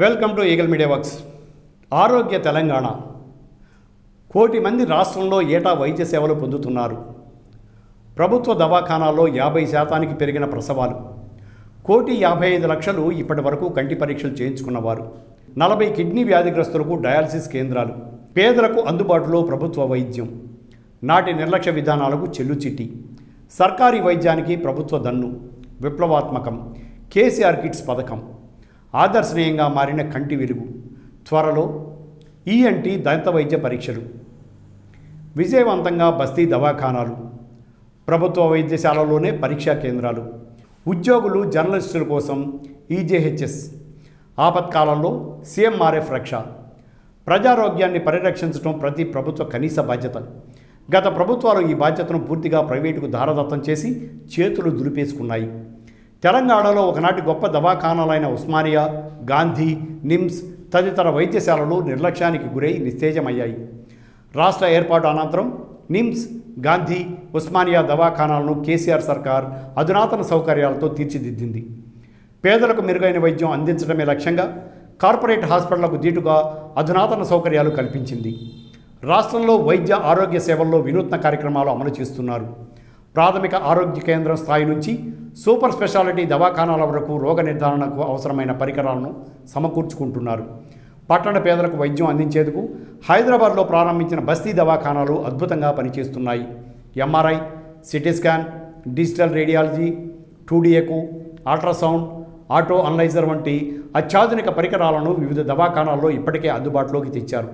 Welcome to eagle Media works. ఆరోగ్య తెలంగాణ. కోటి మంది రాష్ట్రంలో ఏటా వైద్య సేవలు పొందుతున్నారు. ప్రభుత్వ దవాఖానాల్లో 50% పెరిగిన ప్రసవాలు. 1,55,00,000 ఇప్పటి వరకు కంటి పరీక్షలు చేయించుకున్నవారు. 40 కిడ్నీ వ్యాధిగ్రస్తులకు డయాలసిస్ కేంద్రాలు. పేదలకు అందుబాటులో ప్రభుత్వ వైద్యం. నాటి నిర్లక్ష్య విధానాలకు చెల్లుచిట్టి. సర్కారీ వైద్యానికి ప్రభుత్వ దన్ను. విప్లవాత్మకం. కేసీఆర్ కిట్స్ పథకం. ఆదర్శనీయంగా మారిన కంటి వెలుగు. త్వరలో ఈఎన్టీ దంత వైద్య పరీక్షలు. విజయవంతంగా బస్తీ దవాఖానాలు. ప్రభుత్వ వైద్యశాలలోనే పరీక్షా కేంద్రాలు. ఉద్యోగులు జర్నలిస్టుల కోసం ఈజేహెచ్ఎస్. ఆపత్కాలంలో సీఎంఆర్ఎఫ్ రక్ష. ప్రజారోగ్యాన్ని పరిరక్షించడం ప్రతి ప్రభుత్వ కనీస బాధ్యత. గత ప్రభుత్వాలు ఈ బాధ్యతను పూర్తిగా ప్రైవేటుకు ధారదత్తం చేసి చేతులు దులిపేసుకున్నాయి. తెలంగాణలో ఒకనాటి గొప్ప దవాఖానాలైన ఉస్మానియా, గాంధీ, నిమ్స్ తదితర వైద్యశాలలు నిర్లక్ష్యానికి గురై నిస్తేజమయ్యాయి. రాష్ట్ర ఏర్పాటు అనంతరం నిమ్స్, గాంధీ, ఉస్మానియా దవాఖానాలను కేసీఆర్ సర్కార్ అధునాతన సౌకర్యాలతో తీర్చిదిద్దింది. పేదలకు మెరుగైన వైద్యం అందించడమే లక్ష్యంగా కార్పొరేట్ హాస్పిటళ్లకు దీటుగా అధునాతన సౌకర్యాలు కల్పించింది. రాష్ట్రంలో వైద్య ఆరోగ్య సేవల్లో వినూత్న కార్యక్రమాలు అమలు చేస్తున్నారు. ప్రాథమిక ఆరోగ్య కేంద్రం స్థాయి నుంచి సూపర్ స్పెషాలిటీ దవాఖానాల వరకు రోగ నిర్ధారణకు అవసరమైన పరికరాలను సమకూర్చుకుంటున్నారు. పట్టణ పేదలకు వైద్యం అందించేందుకు హైదరాబాద్లో ప్రారంభించిన బస్తీ దవాఖానాలు అద్భుతంగా పనిచేస్తున్నాయి. MRI, CT scan, digital radiology, 2D echo, ultrasound, auto analyser వంటి అత్యాధునిక పరికరాలను వివిధ దవాఖానాల్లో ఇప్పటికే అందుబాటులోకి తెచ్చారు.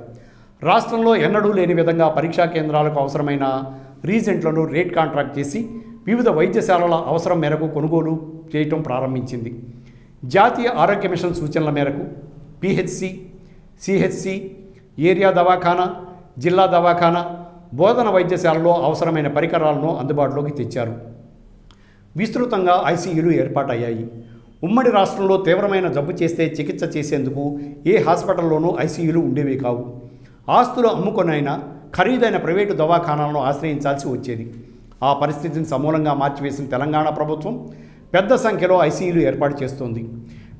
రాష్ట్రంలో ఎన్నడూ లేని విధంగా పరీక్షా కేంద్రాలకు అవసరమైన రీజెంట్లను రేట్ కాంట్రాక్ట్ చేసి వివిధ వైద్యశాలల అవసరం మేరకు కొనుగోలు చేయటం ప్రారంభించింది. జాతీయ ఆరోగ్య మిషన్ సూచనల మేరకు పిహెచ్సి, సిహెచ్సి, ఏరియా దవాఖానా, జిల్లా దవాఖానా, బోధన వైద్యశాలలో అవసరమైన పరికరాలను అందుబాటులోకి తెచ్చారు. విస్తృతంగా ఐసీయూలు ఏర్పాటయ్యాయి. ఉమ్మడి రాష్ట్రంలో తీవ్రమైన జబ్బు చేస్తే చికిత్స చేసేందుకు ఏ హాస్పిటల్లోనూ ఐసీయూలు ఉండేవి కావు. ఆస్తులు అమ్ముకొనైనా ఖరీదైన ప్రైవేటు దవాఖానాలను ఆశ్రయించాల్సి వచ్చేది. ఆ పరిస్థితిని సమూలంగా మార్చివేసిన తెలంగాణ ప్రభుత్వం పెద్ద సంఖ్యలో ఐసీయూలు ఏర్పాటు చేస్తోంది.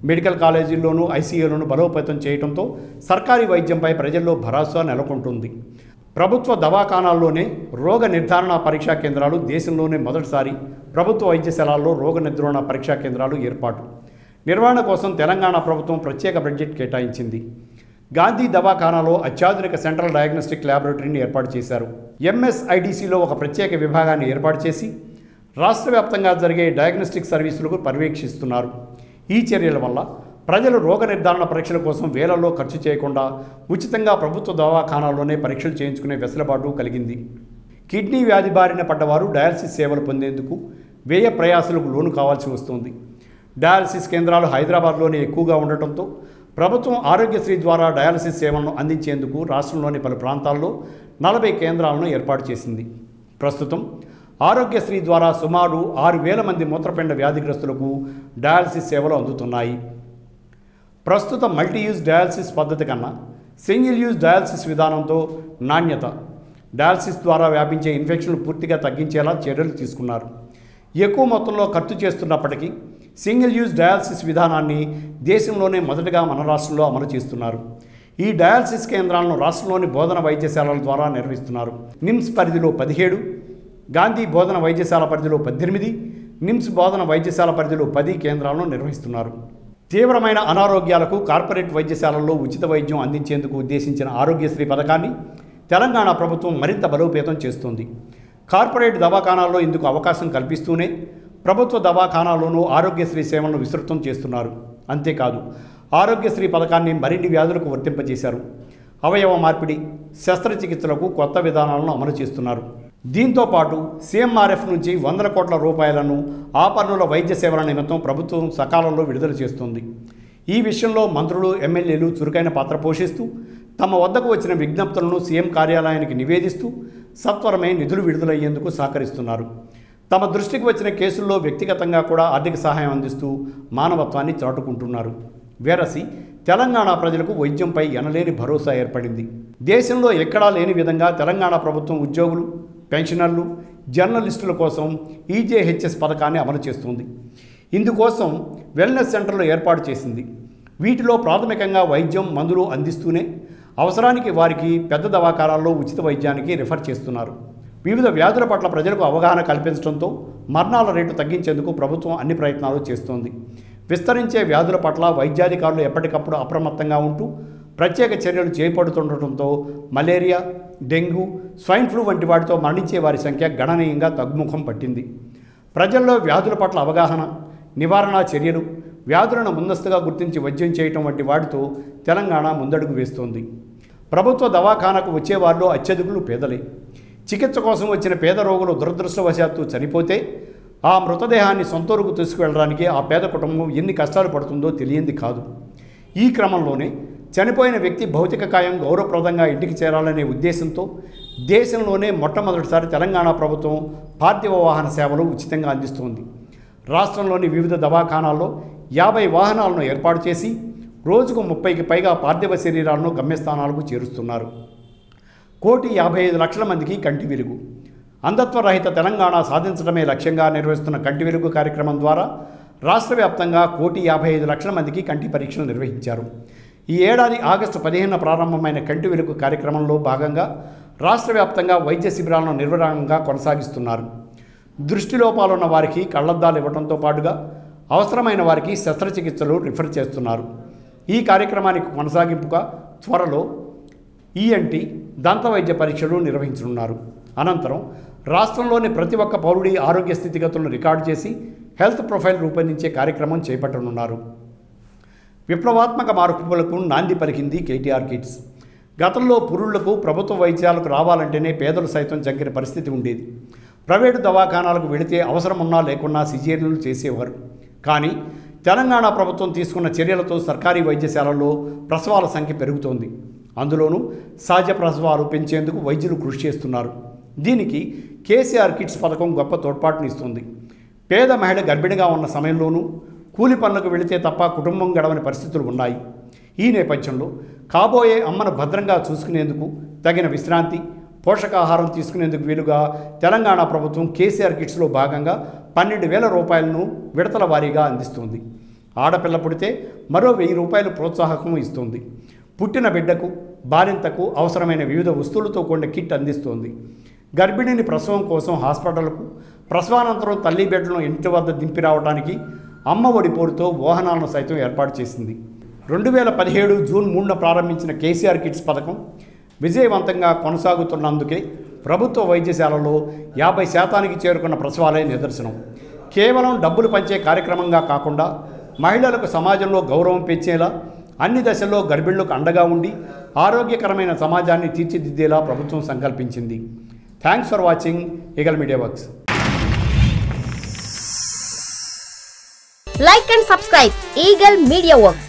మెడికల్ కాలేజీల్లోనూ ఐసీయూలను బలోపేతం చేయడంతో సర్కారీ వైద్యంపై ప్రజల్లో భరోసా నెలకొంటుంది. ప్రభుత్వ దవాఖానాల్లోనే రోగ నిర్ధారణ పరీక్షా కేంద్రాలు. దేశంలోనే మొదటిసారి ప్రభుత్వ వైద్యశాలల్లో రోగ నిర్ధారణ పరీక్షా కేంద్రాలు ఏర్పాటు. నిర్వహణ కోసం తెలంగాణ ప్రభుత్వం ప్రత్యేక బడ్జెట్ కేటాయించింది. గాంధీ దవాఖానాలో అత్యాధునిక సెంట్రల్ డయాగ్నోస్టిక్ ల్యాబొరేటరీని ఏర్పాటు చేశారు. ఎంఎస్ఐడిసిలో ఒక ప్రత్యేక విభాగాన్ని ఏర్పాటు చేసి రాష్ట్ర వ్యాప్తంగా జరిగే డయాగ్నోస్టిక్ సర్వీసులకు పర్యవేక్షిస్తున్నారు. ఈ చర్యల వల్ల ప్రజలు రోగ నిర్ధారణ పరీక్షల కోసం వేలల్లో ఖర్చు చేయకుండా ఉచితంగా ప్రభుత్వ దవాఖానాల్లోనే పరీక్షలు చేయించుకునే వెసులుబాటు కలిగింది. కిడ్నీ వ్యాధి బారిన పడ్డవారు డయాలసిస్ సేవలు పొందేందుకు వ్యయ ప్రయాసాలకు లోను కావాల్సి వస్తుంది. డయాలసిస్ కేంద్రాలు హైదరాబాద్లోనే ఎక్కువగా ఉండటంతో ప్రభుత్వం ఆరోగ్యశ్రీ ద్వారా డయాలసిస్ సేవలను అందించేందుకు రాష్ట్రంలోని పలు ప్రాంతాల్లో 40 కేంద్రాలను ఏర్పాటు చేసింది. ప్రస్తుతం ఆరోగ్యశ్రీ ద్వారా సుమారు 6,000 మంది మూత్రపిండ వ్యాధిగ్రస్తులకు డయాలసిస్ సేవలు అందుతున్నాయి. ప్రస్తుత మల్టీయూజ్ డయాలసిస్ పద్ధతి కన్నా సింగిల్ యూజ్ డయాలసిస్ విధానంతో నాణ్యత, డయాలసిస్ ద్వారా వ్యాపించే ఇన్ఫెక్షన్లు పూర్తిగా తగ్గించేలా చర్యలు తీసుకున్నారు. ఎక్కువ మొత్తంలో ఖర్చు చేస్తున్నప్పటికీ సింగిల్ యూజ్ డయాలసిస్ విధానాన్ని దేశంలోనే మొదటగా మన రాష్ట్రంలో అమలు చేస్తున్నారు. ఈ డయాలసిస్ కేంద్రాలను రాష్ట్రంలోని బోధన వైద్యశాలల ద్వారా నిర్వహిస్తున్నారు. నిమ్స్ పరిధిలో 17, గాంధీ బోధన వైద్యశాల పరిధిలో 18, నిమ్స్ బోధన వైద్యశాల పరిధిలో 10 కేంద్రాలను నిర్వహిస్తున్నారు. తీవ్రమైన అనారోగ్యాలకు కార్పొరేట్ వైద్యశాలల్లో ఉచిత వైద్యం అందించేందుకు ఉద్దేశించిన ఆరోగ్యశ్రీ పథకాన్ని తెలంగాణ ప్రభుత్వం మరింత బలోపేతం చేస్తోంది. కార్పొరేట్ దవాఖానాల్లో ఇందుకు అవకాశం కల్పిస్తూనే ప్రభుత్వ దవాఖానాల్లోనూ ఆరోగ్యశ్రీ సేవలను విస్తృతం చేస్తున్నారు. అంతేకాదు ఆరోగ్యశ్రీ పథకాన్ని మరిన్ని వ్యాధులకు వర్తింపజేశారు. అవయవ మార్పిడి, శస్త్రచికిత్సలకు కొత్త విధానాలను అమలు చేస్తున్నారు. దీంతో పాటు సీఎంఆర్ఎఫ్ నుంచి 100 కోట్ల రూపాయలను ఆపన్నుల వైద్య సేవల నిమిత్తం ప్రభుత్వం సకాలంలో విడుదల చేస్తుంది. ఈ విషయంలో మంత్రులు, ఎమ్మెల్యేలు చురుకైన పాత్ర పోషిస్తూ తమ వద్దకు వచ్చిన విజ్ఞప్తులను సీఎం కార్యాలయానికి నివేదిస్తూ సత్వరమే నిధులు విడుదలయ్యేందుకు సహకరిస్తున్నారు. తమ దృష్టికి వచ్చిన కేసుల్లో వ్యక్తిగతంగా కూడా ఆర్థిక సహాయం అందిస్తూ మానవత్వాన్ని చాటుకుంటున్నారు. వేరసి తెలంగాణ ప్రజలకు వైద్యంపై ఎనలేని భరోసా ఏర్పడింది. దేశంలో ఎక్కడా లేని విధంగా తెలంగాణ ప్రభుత్వం ఉద్యోగులు, పెన్షనర్లు, జర్నలిస్టుల కోసం ఈజేహెచ్ఎస్ పథకాన్ని అమలు చేస్తుంది. ఇందుకోసం వెల్నెస్ సెంటర్లు ఏర్పాటు చేసింది. వీటిలో ప్రాథమికంగా వైద్యం, మందులు అందిస్తూనే అవసరానికి వారికి పెద్ద దవాఖానాల్లో ఉచిత వైద్యానికి రిఫర్ చేస్తున్నారు. వివిధ వ్యాధుల పట్ల ప్రజలకు అవగాహన కల్పించడంతో మరణాల రేటు తగ్గించేందుకు ప్రభుత్వం అన్ని ప్రయత్నాలు చేస్తోంది. విస్తరించే వ్యాధుల పట్ల వైద్యాధికారులు ఎప్పటికప్పుడు అప్రమత్తంగా ఉంటూ ప్రత్యేక చర్యలు చేపడుతుండటంతో మలేరియా, డెంగ్యూ, స్వైన్ ఫ్లూ వంటి వాటితో మరణించే వారి సంఖ్య గణనీయంగా తగ్గుముఖం పట్టింది. ప్రజల్లో వ్యాధుల పట్ల అవగాహన, నివారణ చర్యలు, వ్యాధులను ముందస్తుగా గుర్తించి వైద్యం చేయటం వంటి వాటితో తెలంగాణ ముందడుగు వేస్తోంది. ప్రభుత్వ దవాఖానకు వచ్చేవారిలో అత్యధికులు పేదలే. చికిత్స కోసం వచ్చిన పేద రోగులు దురదృష్టవశాత్తు చనిపోతే ఆ మృతదేహాన్ని సొంతూరుకు తీసుకువెళ్ళడానికి ఆ పేద కుటుంబం ఎన్ని కష్టాలు పడుతుందో తెలియంది కాదు. ఈ క్రమంలోనే చనిపోయిన వ్యక్తి భౌతిక కాయం గౌరవప్రదంగా ఇంటికి చేరాలనే ఉద్దేశంతో దేశంలోనే మొట్టమొదటిసారి తెలంగాణ ప్రభుత్వం పార్థివ వాహన సేవలు ఉచితంగా అందిస్తోంది. రాష్ట్రంలోని వివిధ దవాఖానాల్లో 50 వాహనాలను ఏర్పాటు చేసి రోజుకు 30కి పైగా పార్థివ శరీరాలను గమ్యస్థానాలకు చేరుస్తున్నారు. 1,55,00,000 మందికి కంటి వెలుగు. అంధత్వ రహిత తెలంగాణ సాధించడమే లక్ష్యంగా నిర్వహిస్తున్న కంటి వెలుగు కార్యక్రమం ద్వారా రాష్ట్ర వ్యాప్తంగా 1,55,00,000 మందికి కంటి పరీక్షలు నిర్వహించారు. ఈ ఏడాది ఆగస్టు 15న ప్రారంభమైన కంటి వెలుగు కార్యక్రమంలో భాగంగా రాష్ట్ర వ్యాప్తంగా వైద్య శిబిరాలను నిర్వహణగా కొనసాగిస్తున్నారు. దృష్టిలోపాలున్న వారికి కళ్లద్దాలు ఇవ్వడంతో పాటుగా అవసరమైన వారికి శస్త్రచికిత్సలు రిఫర్ చేస్తున్నారు. ఈ కార్యక్రమానికి కొనసాగింపుగా త్వరలో ఈఎన్టీ, దంత వైద్య పరీక్షలు నిర్వహించనున్నారు. అనంతరం రాష్ట్రంలోని ప్రతి ఒక్క పౌరుడి ఆరోగ్య స్థితిగతులను రికార్డు చేసి హెల్త్ ప్రొఫైల్ రూపొందించే కార్యక్రమం చేపట్టనున్నారు. విప్లవాత్మక మార్పులకు నాంది పలికింది కేటీఆర్ కిట్స్. గతంలో పురుళ్లకు ప్రభుత్వ వైద్యాలకు రావాలంటేనే పేదలు సైతం జంకిన పరిస్థితి ఉండేది. ప్రైవేటు దవాఖానాలకు వెళితే అవసరమున్నా లేకున్నా సిజేరియన్లు చేసేవారు. కానీ తెలంగాణ ప్రభుత్వం తీసుకున్న చర్యలతో సర్కారీ వైద్యశాలల్లో ప్రసవాల సంఖ్య పెరుగుతోంది. అందులోనూ సహజ ప్రసవాలు పెంచేందుకు వైద్యులు కృషి చేస్తున్నారు. దీనికి కేసీఆర్ కిట్స్ పథకం గొప్ప తోడ్పాటునిస్తుంది. పేద మహిళ గర్భిణిగా ఉన్న సమయంలోనూ కూలి పనులకు వెళితే తప్ప కుటుంబం గడవని పరిస్థితులు ఉన్నాయి. ఈ నేపథ్యంలో కాబోయే అమ్మను భద్రంగా చూసుకునేందుకు తగిన విశ్రాంతి, పోషకాహారం తీసుకునేందుకు వీలుగా తెలంగాణ ప్రభుత్వం కేసీఆర్ కిట్స్లో భాగంగా 12,000 రూపాయలను విడతల వారీగా అందిస్తుంది. ఆడపిల్ల పుడితే మరో 1,000 రూపాయలు ప్రోత్సాహకం ఇస్తుంది. పుట్టిన బిడ్డకు, బాలింతకు అవసరమైన వివిధ వస్తువులతో కూడిన కిట్ అందిస్తోంది. గర్భిణిని ప్రసవం కోసం హాస్పిటల్కు, ప్రసవానంతరం తల్లి బిడ్డలను ఇంటి వద్ద దింపి రావడానికి అమ్మ ఒడి పోరుతో వాహనాలను సైతం ఏర్పాటు చేసింది. 2017 జూన్ 3న ప్రారంభించిన కేసీఆర్ కిట్స్ పథకం విజయవంతంగా కొనసాగుతున్నందుకే ప్రభుత్వ వైద్యశాలలో 50% చేరుకున్న ప్రసవాలే నిదర్శనం. కేవలం డబ్బులు పంచే కార్యక్రమంగా కాకుండా మహిళలకు సమాజంలో గౌరవం పెంచేలా అన్ని దశల్లో గర్భిణులకు అండగా ఉండి ఆరోగ్యకరమైన సమాజాన్ని తీర్చిదిద్దేలా ప్రభుత్వం సంకల్పించింది. Thanks for watching Eagle Media Works. Like and subscribe Eagle Media Works.